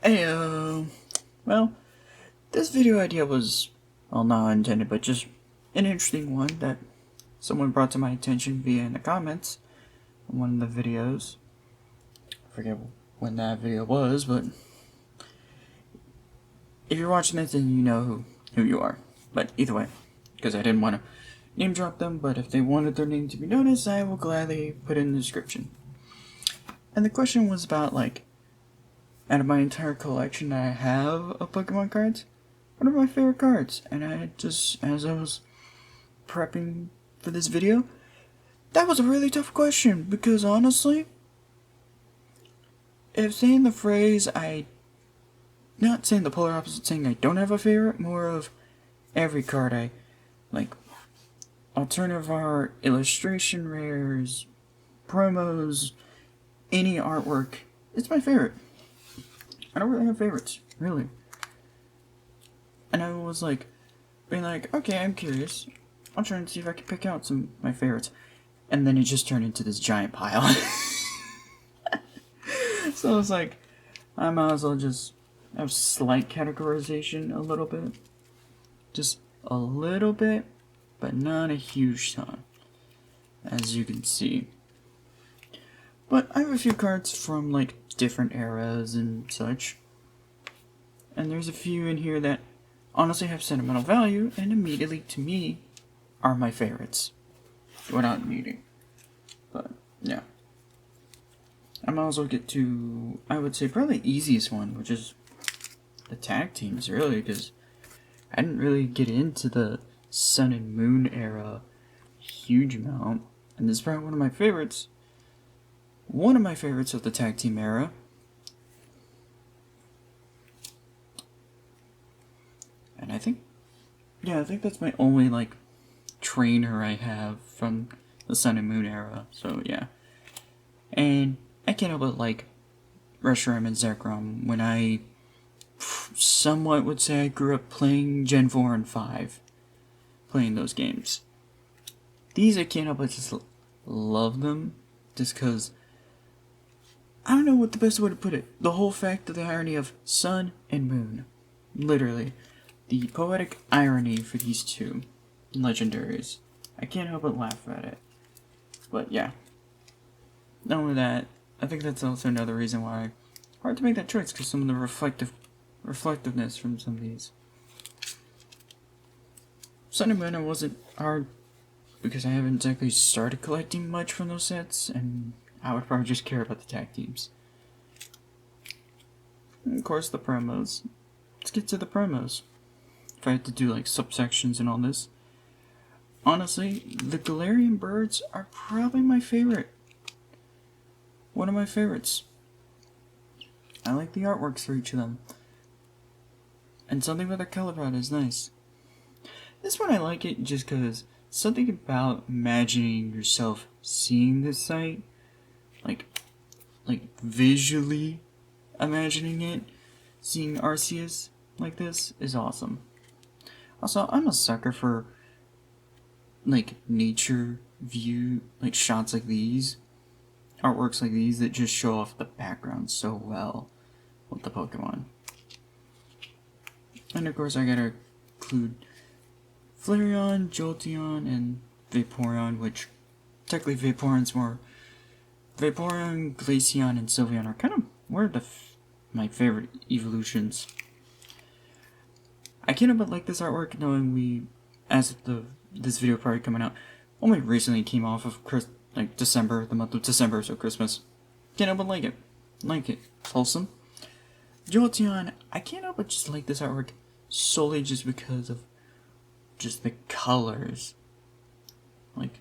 Hey, well, this video idea was, well, not intended, but just an interesting one that someone brought to my attention via in the comments on one of the videos. I forget when that video was, but if you're watching this, then you know who you are. But either way, because I didn't want to name drop them, but if they wanted their name to be noticed, I will gladly put it in the description. And the question was about, like, out of my entire collection that I have of Pokemon cards, what are my favorite cards? And I just, as I was prepping for this video, that was a really tough question because honestly, if saying the phrase not saying the polar opposite, saying I don't have a favorite, more of every card I like, alternative art, illustration rares, promos, any artwork, it's my favorite. I don't really have favorites, really. And I was like, being like, okay, I'm curious. I'll try and see if I can pick out some of my favorites. And then it just turned into this giant pile. So I was like, I might as well just have slight categorization a little bit. Just a little bit, but not a huge ton, as you can see. But I have a few cards from, like, different eras and such. And there's a few in here that honestly have sentimental value and immediately, to me, are my favorites. Without needing. But, yeah. I might as well get to, I would say, probably the easiest one, which is the tag teams, really, because I didn't really get into the Sun and Moon era huge amount, and this is probably one of my favorites. One of my favorites of the tag team era. And I think that's my only, like, trainer I have from the Sun and Moon era, so yeah. And I can't help but like Reshiram and Zekrom when I somewhat would say I grew up playing Gen 4 and 5, playing those games. These I can't help but just love them, just because, I don't know what the best way to put it, the whole fact of the irony of Sun and Moon. Literally, the poetic irony for these two legendaries. I can't help but laugh at it. But yeah. Not only that, I think that's also another reason why hard to make that choice, because some of the reflectiveness from some of these. Sun and Moon wasn't hard because I haven't exactly started collecting much from those sets, and I would probably just care about the tag teams. And of course, the promos. Let's get to the promos. If I had to do like subsections and all this. Honestly, the Galarian birds are probably my favorite. One of my favorites. I like the artworks for each of them. And something about their color palette is nice. This one I like it just because something about imagining yourself seeing this site, like visually imagining it, seeing Arceus like this is awesome. Also, I'm a sucker for like nature view, like shots like these, artworks like these that just show off the background so well with the Pokemon. And of course I gotta include Flareon, Jolteon, and Vaporeon, which technically Vaporeon, Glaceon, and Sylveon are kind of my favorite evolutions. I can't help but like this artwork, knowing this video probably coming out only recently came off of December, the month of December, so Christmas. Can't help but like it. Like it. It's wholesome. Jolteon, I can't help but just like this artwork solely just because of just the colors. Like,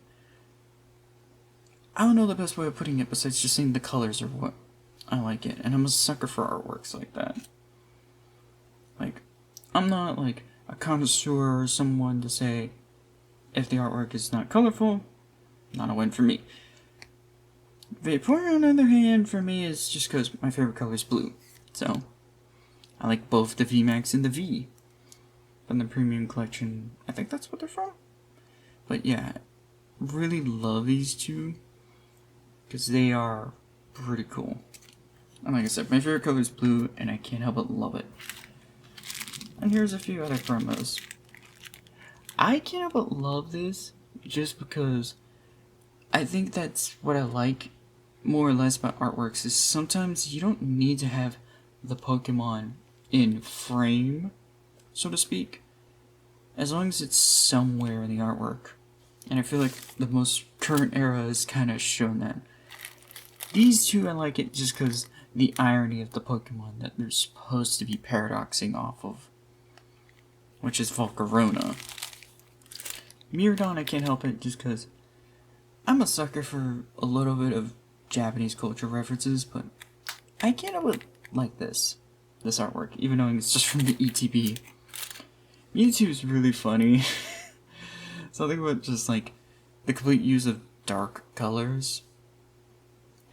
I don't know the best way of putting it besides just saying the colors are what I like it. And I'm a sucker for artworks like that. Like, I'm not like a connoisseur or someone to say if the artwork is not colorful, not a win for me. Vaporeon, on the other hand, for me is just because my favorite color is blue. So, I like both the VMAX and the V from the Premium Collection. I think that's what they're from. But yeah, really love these two because they are pretty cool. And like I said, my favorite color is blue, and I can't help but love it. And here's a few other promos. I can't help but love this just because I think that's what I like more or less about artworks is sometimes you don't need to have the Pokemon in frame, so to speak, as long as it's somewhere in the artwork. And I feel like the most current era has kind of shown that. These two I like it just because the irony of the Pokemon that they're supposed to be paradoxing off of, which is Volcarona. Miradon, I can't help it just because I'm a sucker for a little bit of Japanese culture references, but I can't help but like this artwork, even though it's just from the ETB. Mewtwo is really funny. Something about just like the complete use of dark colors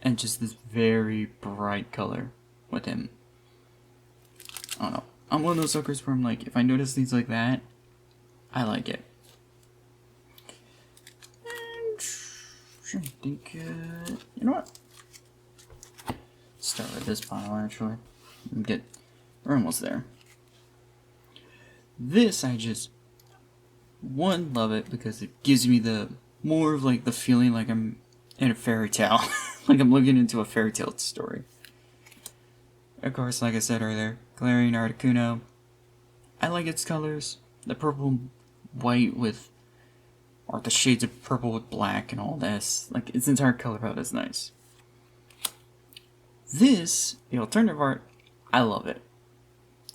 and just this very bright color with him. I don't know. I'm one of those suckers where I'm like, if I notice things like that, I like it. And I think, you know what? Start with this pile actually. We're almost there. This I just love it because it gives me the more of like the feeling like I'm in a fairy tale. Like I'm looking into a fairy tale story. Of course, like I said earlier, Galarian Articuno. I like its colors. The purple white with, or the shades of purple with black and all this. Like its entire color palette is nice. This, the alternative art, I love it.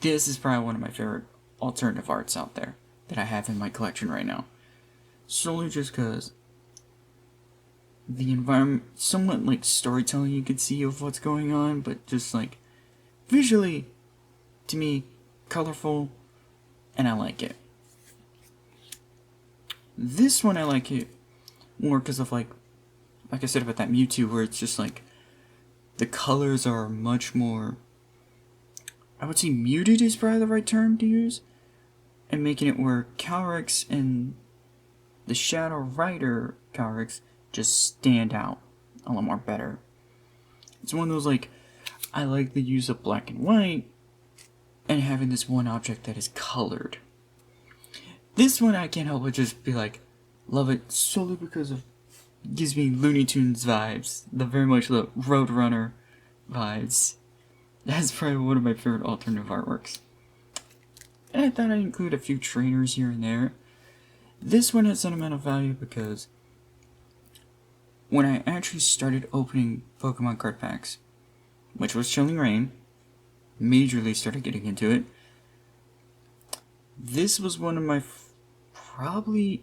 This is probably one of my favorite alternative arts out there that I have in my collection right now. Solely just because the environment, somewhat like storytelling you could see of what's going on, but just like visually, to me, colorful, and I like it. This one I like it more because of like I said about that Mewtwo, where it's just like the colors are much more, I would say muted is probably the right term to use, and making it where Calyrex and the Shadow Rider Calyrex just stand out a lot more better. It's one of those like, I like the use of black and white and having this one object that is colored. This one I can't help but just be like, love it solely because of, gives me Looney Tunes vibes, the very much the Roadrunner vibes. That's probably one of my favorite alternative artworks. And I thought I'd include a few trainers here and there. This one has sentimental value because when I actually started opening Pokemon card packs, which was Chilling Reign, majorly started getting into it, this was one of my probably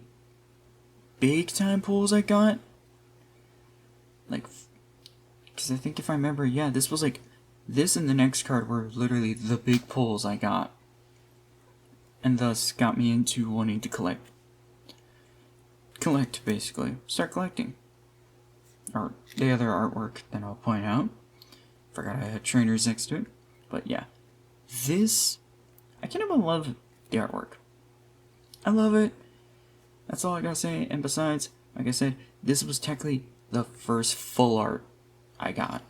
big time pulls I got. Like, because I think if I remember, yeah, this was like, this and the next card were literally the big pulls I got. And thus got me into wanting to collect, basically. Start collecting. Or the other artwork that I'll point out. Forgot I had trainers next to it. But yeah. This, I can't even love the artwork. I love it. That's all I gotta say. And besides, like I said, this was technically the first full art I got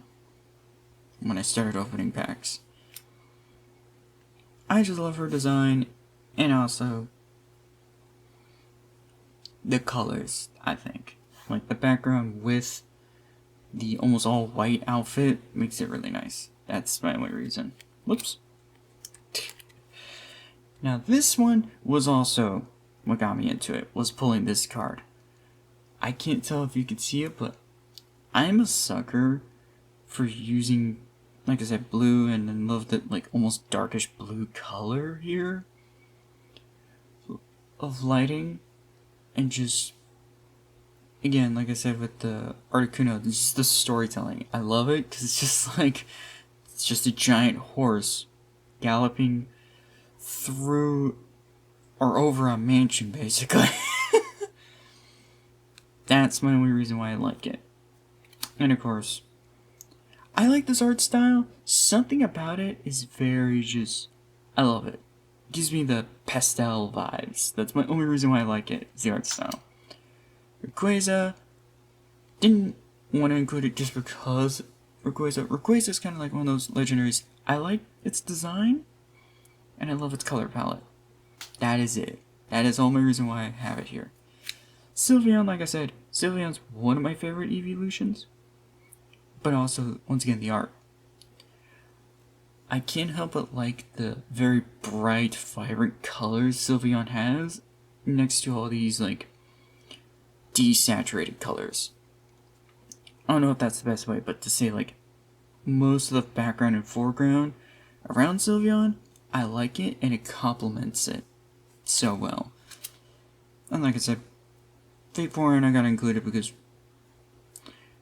when I started opening packs. I just love her design, and also the colors, I think. Like the background with the almost all white outfit makes it really nice. That's my only reason. Whoops. Now this one was also what got me into it, was pulling this card. I can't tell if you can see it, but I'm a sucker for using, like I said, blue, and then love that like almost darkish blue color here of lighting, and just, again, like I said with the Articuno, just the storytelling. I love it because it's just like, it's just a giant horse galloping through or over a mansion, basically. That's my only reason why I like it. And of course, I like this art style. Something about it is very just, I love it. It gives me the pastel vibes. That's my only reason why I like it, is the art style. Rayquaza, didn't want to include it just because Rayquaza. Rayquaza is kind of like one of those legendaries. I like its design, and I love its color palette. That is it. That is all my reason why I have it here. Sylveon, like I said, Sylveon's one of my favorite evolutions, but also, once again, the art. I can't help but like the very bright, vibrant colors Sylveon has next to all these, like, desaturated colors. I don't know if that's the best way, but to say, like, most of the background and foreground around Sylveon, I like it, and it complements it so well. And like I said, Vaporeon I gotta include it because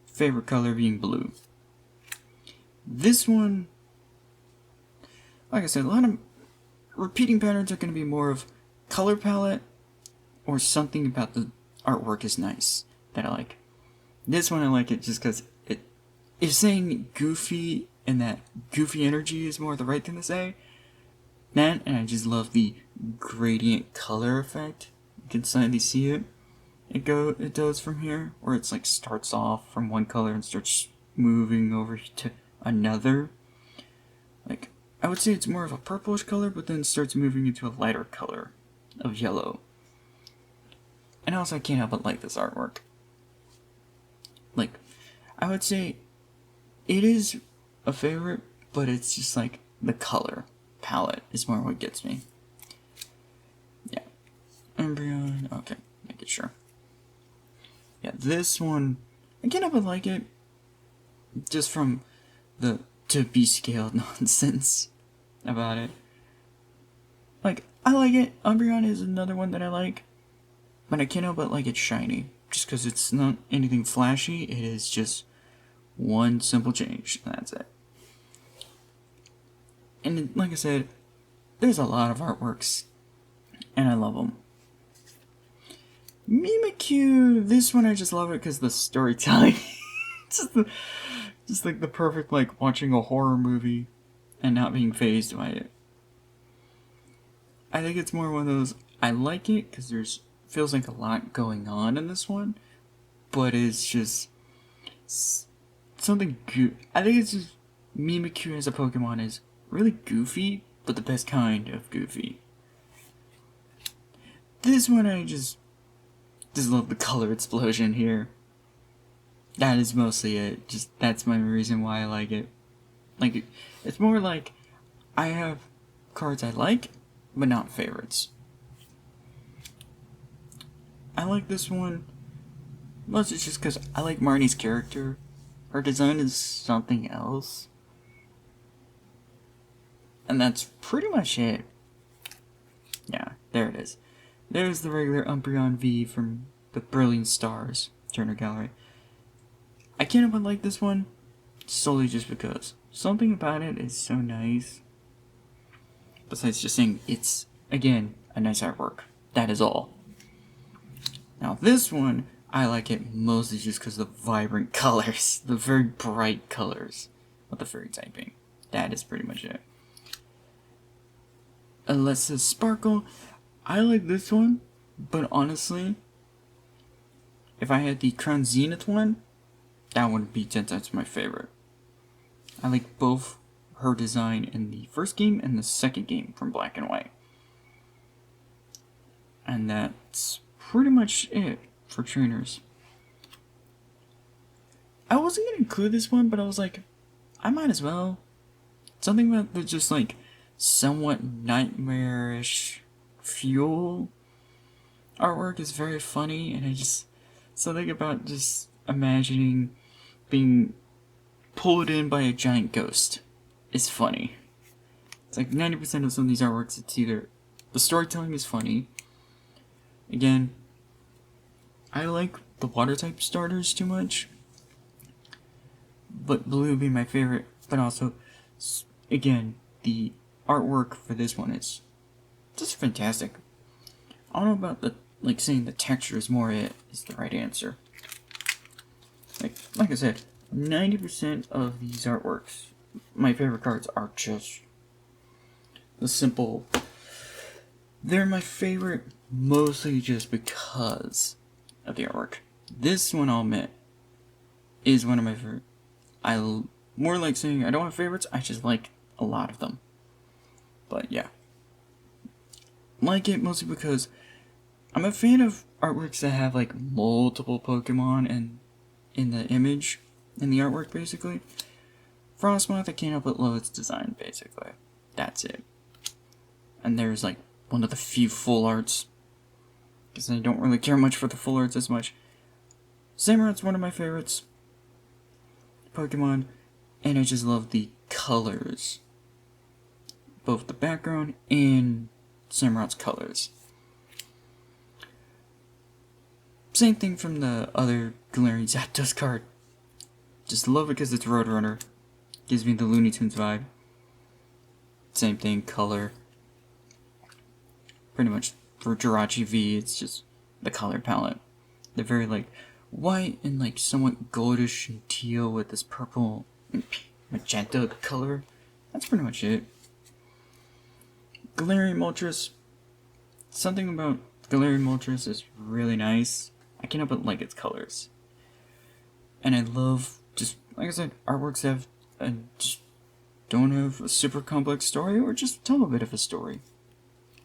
favorite color being blue. This one, like I said, a lot of repeating patterns are going to be more of color palette or something about the artwork is nice that I like. This one I like it just because it is saying goofy and that goofy energy is more the right thing to say. That, and I just love the gradient color effect. You can slightly see it. It does from here, where it's like starts off from one color and starts moving over to another. Like, I would say it's more of a purplish color, but then starts moving into a lighter color of yellow. And also, I can't help but like this artwork. Like, I would say it is a favorite, but it's just like the color palette is more what gets me. Yeah. Umbreon, okay, make it sure. Yeah, this one, I can't help but like it, just from the to-be scaled nonsense about it. Like, I like it. Umbreon is another one that I like, but I can't help but like it's shiny, just because it's not anything flashy, it is just one simple change, and that's it. And like I said, there's a lot of artworks, and I love them. Mimikyu, this one I just love it because the storytelling. just like the perfect, like, watching a horror movie and not being fazed by it. I think it's more one of those, I like it because feels like a lot going on in this one, but it's just something I think it's just Mimikyu as a Pokemon is really goofy, but the best kind of goofy. This one I just love the color explosion here. That is mostly it. Just that's my reason why I like it. Like, it's more like I have cards I like, but not favorites. I like this one mostly just because I like Marnie's character. Her design is something else. And that's pretty much it. Yeah, there it is. There's the regular Umbreon V from the Brilliant Stars Turner Gallery. I can't help but like this one, solely just because. Something about it is so nice. Besides just saying it's, again, a nice artwork. That is all. Now this one, I like it mostly just because of the vibrant colors. The very bright colors of the fairy typing. That is pretty much it. Alessa Sparkle, I like this one, but honestly, if I had the Crown Zenith one, that would be 10 times my favorite. I like both her design in the first game and the second game from Black and White. And that's pretty much it for trainers. I wasn't going to include this one, but I was like, I might as well. Something about the just like somewhat nightmarish fuel artwork is very funny, and something about just imagining being pulled in by a giant ghost is funny. It's like 90% of some of these artworks, it's either the storytelling is funny. Again, I like the water type starters too much, but blue would be my favorite. But also, again, the artwork for this one is just fantastic. I don't know about saying the texture is more it is the right answer. Like I said, 90% of these artworks, my favorite cards are just the simple. They're my favorite mostly just because of the artwork. This one, I'll admit, is one of my favorite. more like saying I don't have favorites, I just like a lot of them. But yeah. Like it mostly because I'm a fan of artworks that have like multiple Pokemon and in the image, in the artwork basically. Frostmoth, I can't help but love its design basically. That's it. And there's like one of the few full arts, because I don't really care much for the full arts as much. Samurot's one of my favorites Pokemon, and I just love the colors. Both the background and Samurot's colors. Same thing from the other Galarian Zapdos card. Just love it because it's Roadrunner. Gives me the Looney Tunes vibe. Same thing, color. Pretty much for Jirachi V, it's just the color palette. They're very like white and like somewhat goldish and teal with this purple and magenta color. That's pretty much it. Galarian Moltres. Something about Galarian Moltres is really nice. I can't help but like its colors. And I love, just like I said, artworks have just don't have a super complex story or just tell a bit of a story.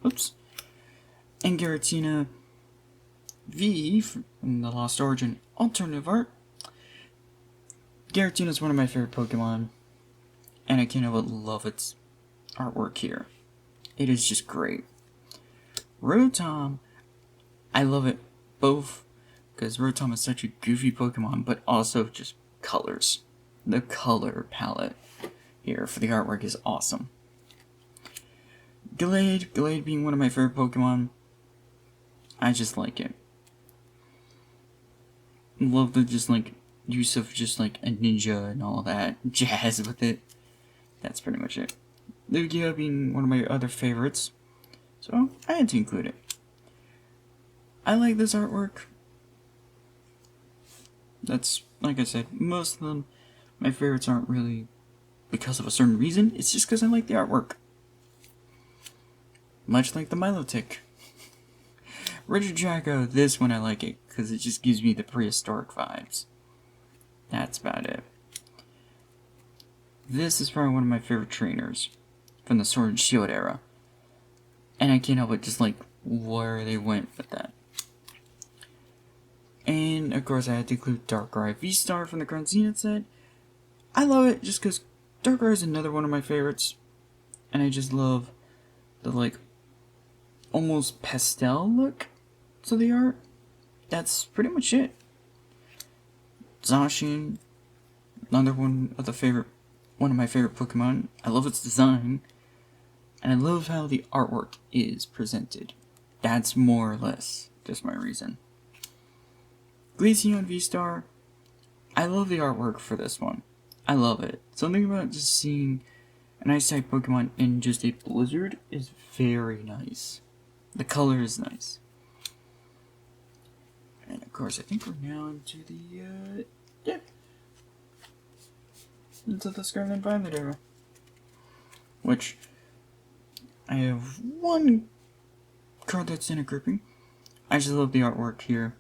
Oops. And Giratina V from the Lost Origin alternative art. Giratina is one of my favorite Pokemon, and I can't help but love its artwork here. It is just great. Rotom, I love it both because Rotom is such a goofy Pokemon, but also just colors. The color palette here for the artwork is awesome. Gallade being one of my favorite Pokemon, I just like it. Love the just like use of just like a ninja and all that jazz with it. That's pretty much it. Lugia being one of my other favorites, so I had to include it. I like this artwork. That's, like I said, most of them, my favorites aren't really because of a certain reason, it's just because I like the artwork. Much like the Milotic. Regidrago, this one I like it, because it just gives me the prehistoric vibes. That's about it. This is probably one of my favorite trainers from the Sword and Shield era. And I can't help but just like where they went with that. And of course I had to include Darkrai V-Star from the Crown Zenith set. I love it just because Darkrai is another one of my favorites. And I just love the like almost pastel look to the art. That's pretty much it. Zacian, another one of my favorite Pokemon. I love its design. And I love how the artwork is presented. That's more or less just my reason. Glaceon V-Star, I love the artwork for this one. I love it. Something about just seeing an Ice-type Pokemon in just a blizzard is very nice. The color is nice. And of course, I think we're now into the, into the Scarlet Violet era. Which, I have one card that's in a grouping. I just love the artwork here.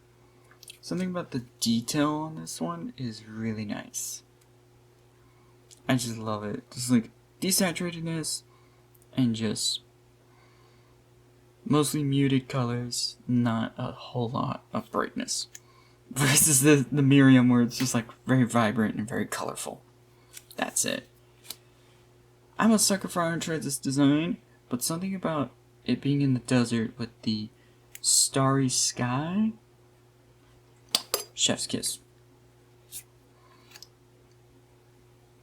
Something about the detail on this one is really nice. I just love it. Just like desaturatedness and just mostly muted colors, not a whole lot of brightness. Versus the Miriam where it's just like very vibrant and very colorful. That's it. I'm a sucker for Iron Treads' design, but something about it being in the desert with the starry sky, chef's kiss.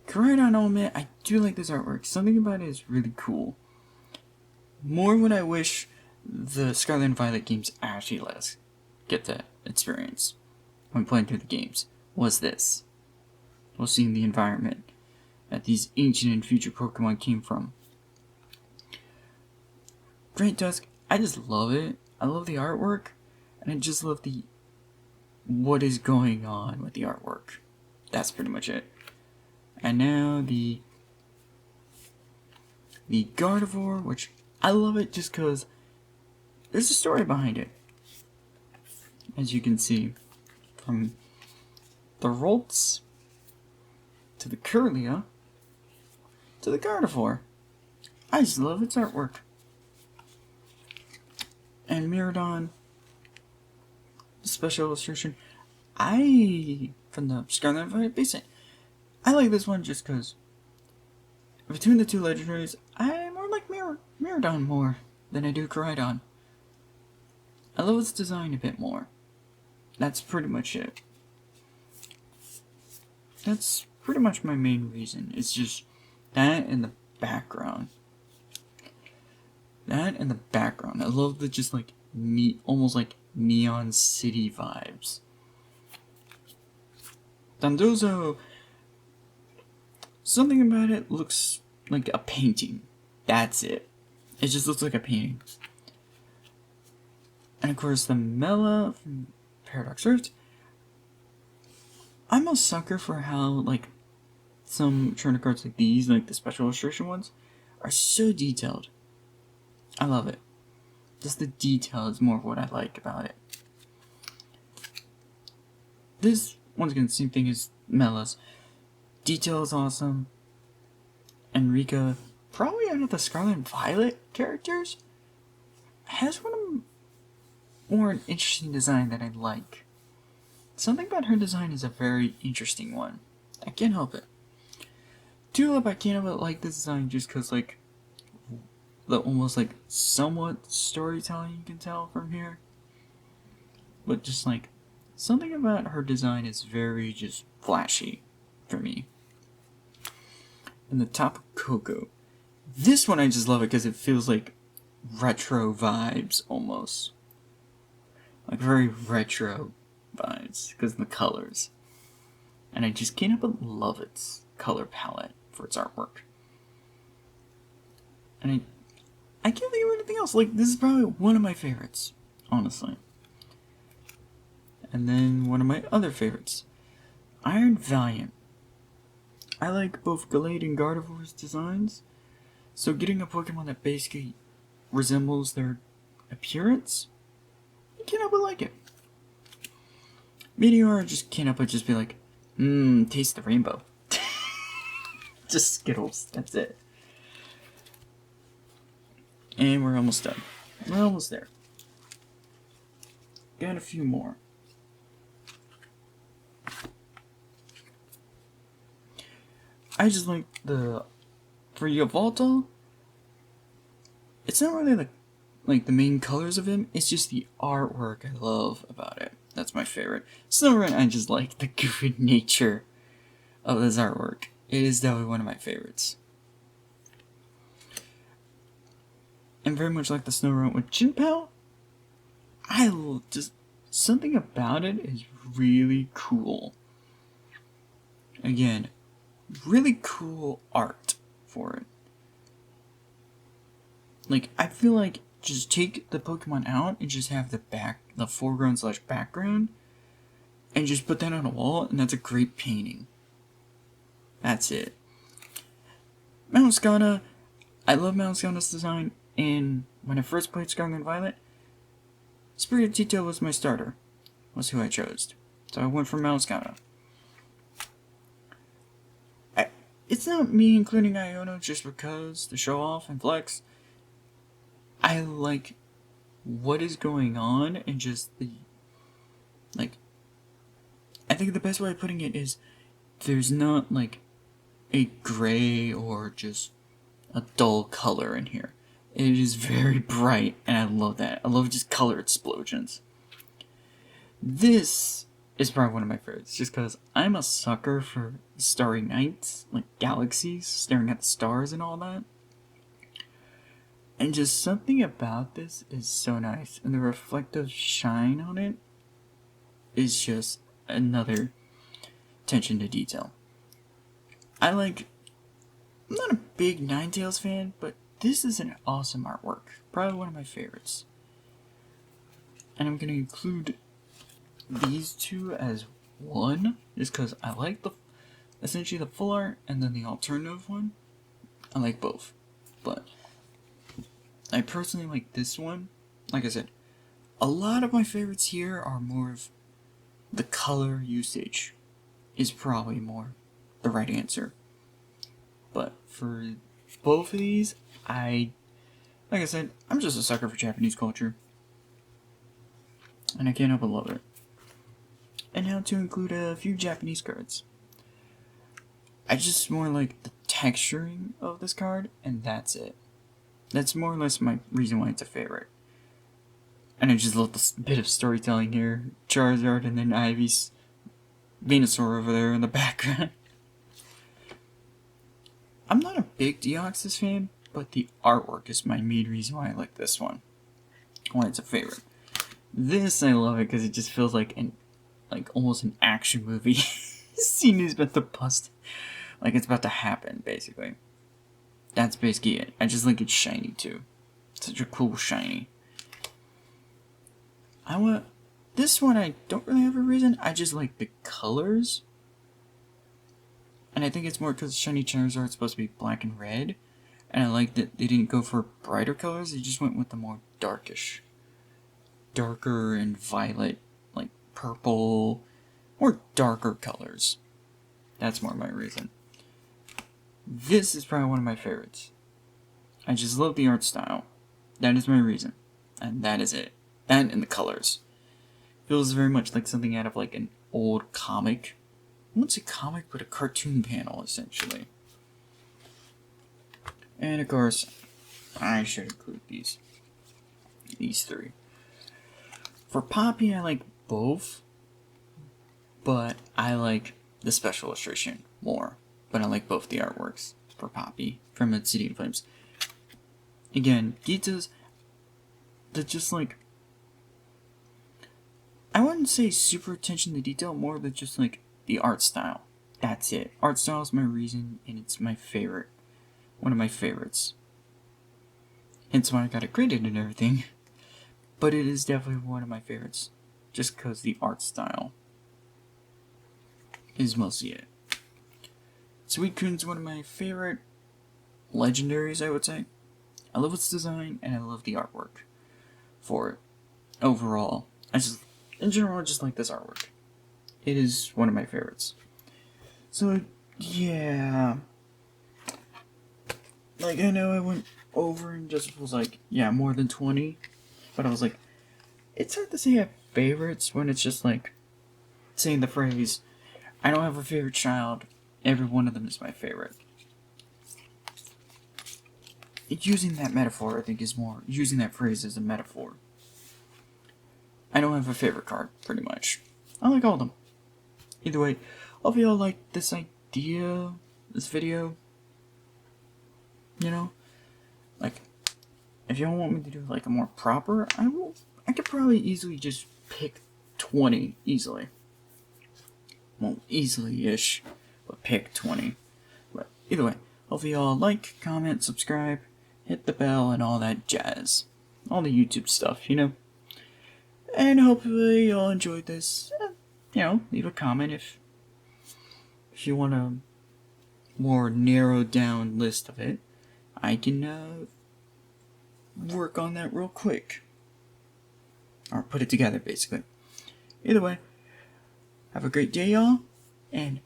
Koraidon, I'll admit, I do like this artwork. Something about it is really cool. More what I wish the Scarlet and Violet games actually let us get that experience when playing through the games, was this. While seeing the environment that these ancient and future Pokemon came from. Great Dusk, I just love it. I love the artwork, and I just love what is going on with the artwork. That's pretty much it. And now the Gardevoir, which I love it just because there's a story behind it. As you can see, from the Rolts to the Kirlia, to the Gardevoir. I just love its artwork. And Miraidon, special illustration. From the Scarlet Violet basic, I like this one just because between the two legendaries, I more like Miraidon more than I do Koraidon. I love its design a bit more. That's pretty much it. That's pretty much my main reason. It's just that and the background. That and the background. I love the just like almost like neon city vibes. Dondozo, something about it looks like a painting. That's it. It just looks like a painting. And of course the Mela from Paradox Rift. I'm a sucker for how like some trainer cards like these, like the special illustration ones, are so detailed. I love it. Just the detail is more of what I like about it. This, once again, same thing as Mela's. Detail is awesome. Enrika, probably out of the Scarlet and Violet characters, has one of more interesting design that I like. Something about her design is a very interesting one. I can't help it. Tulip, I can't help but like this design just because, like, the almost, like, somewhat storytelling you can tell from here. But just, like, something about her design is very just flashy for me. And the Tapu Koko. This one I just love it because it feels like retro vibes almost. Like very retro vibes because of the colors. And I just can't help but love its color palette for its artwork. And I can't think of anything else. Like, this is probably one of my favorites, honestly. And then one of my other favorites, Iron Valiant. I like both Gallade and Gardevoir's designs, so getting a Pokemon that basically resembles their appearance, I can't help but like it. Meteor, I just can't help but just be like, taste the rainbow. Just Skittles, that's it. And we're almost done. We're almost there. Got a few more. I just like for Yveltal, it's not really the main colors of him, it's just the artwork I love about it. That's my favorite. Snorunt, I just like the good nature of this artwork. It is definitely one of my favorites. And very much like the Snorunt with Chinpao, just something about it is really cool. Again, really cool art for it. Like, I feel like just take the Pokemon out and just have the foreground / background, and just put that on a wall, and that's a great painting. That's it. Mount I love Mount design, and when I first played Scarlet and Violet, Spiritito was my starter, was who I chose. So I went for Mount It's not me including Iono just because to show off and flex. I like what is going on and just I think the best way of putting it is there's not like a gray or just a dull color in here. It is very bright and I love that. I love just color explosions. This is probably one of my favorites just because I'm a sucker for starry nights, like galaxies, staring at the stars and all that. And just something about this is so nice, and the reflective shine on it is just another attention to detail. I'm not a big Ninetales fan, but this is an awesome artwork. Probably one of my favorites. And I'm going to include these two as one, just because I like essentially the full art and then the alternative one. I like both, but I personally like this one. Like I said, a lot of my favorites here are more of the color usage is probably more the right answer. But for both of these, like I said, I'm just a sucker for Japanese culture. And I can't help but love it. And how to include a few Japanese cards. I just more like the texturing of this card, and that's it. That's more or less my reason why it's a favorite. And I just love this bit of storytelling here. Charizard and then Ivy's Venusaur over there in the background. I'm not a big Deoxys fan, but the artwork is my main reason why I like this one. Why it's a favorite. This, I love it because it just feels like almost an action movie. Scene is about to bust. Like it's about to happen, basically. That's basically it. I just like it's shiny too. Such a cool shiny. This one I don't really have a reason. I just like the colors. And I think it's more because shiny Charizard is supposed to be black and red. And I like that they didn't go for brighter colors. They just went with the more darker and violet, like purple, more darker colors. That's more my reason. This is probably one of my favorites. I just love the art style. That is my reason. And that is it. That and the colors. Feels very much like something out of like an old comic. I wouldn't say comic, but a cartoon panel, essentially. And of course, I should include these three. For Poppy, I like both, but I like the special illustration more. But I like both the artworks for Poppy from City in Flames. Again, Gita's, they're just like, I wouldn't say super attention to detail, more than just like the art style. That's it. Art style is my reason, and it's my favorite. One of my favorites. Hence why I got it graded and everything. But it is definitely one of my favorites. Just because the art style is mostly it. Suicune's one of my favorite legendaries, I would say. I love its design, and I love the artwork for it. Overall, in general, I just like this artwork. It is one of my favorites. So, yeah. Like, I know I went over and just was like, yeah, more than 20. But I was like, it's hard to say I have favorites when it's just like saying the phrase, I don't have a favorite child, every one of them is my favorite. Using that metaphor, I think, is more, using that phrase as a metaphor. I don't have a favorite card, pretty much. I like all of them. Either way, hope you all like this idea, this video. You know? Like, if you don't want me to do like a more proper, I could probably easily just pick 20, easily. Well, easily-ish, but pick 20. But either way, hopefully y'all like, comment, subscribe, hit the bell, and all that jazz. All the YouTube stuff, you know? And hopefully y'all enjoyed this. You know, leave a comment if you want a more narrowed down list of it. I can work on that real quick. Or put it together, basically. Either way, have a great day, y'all, and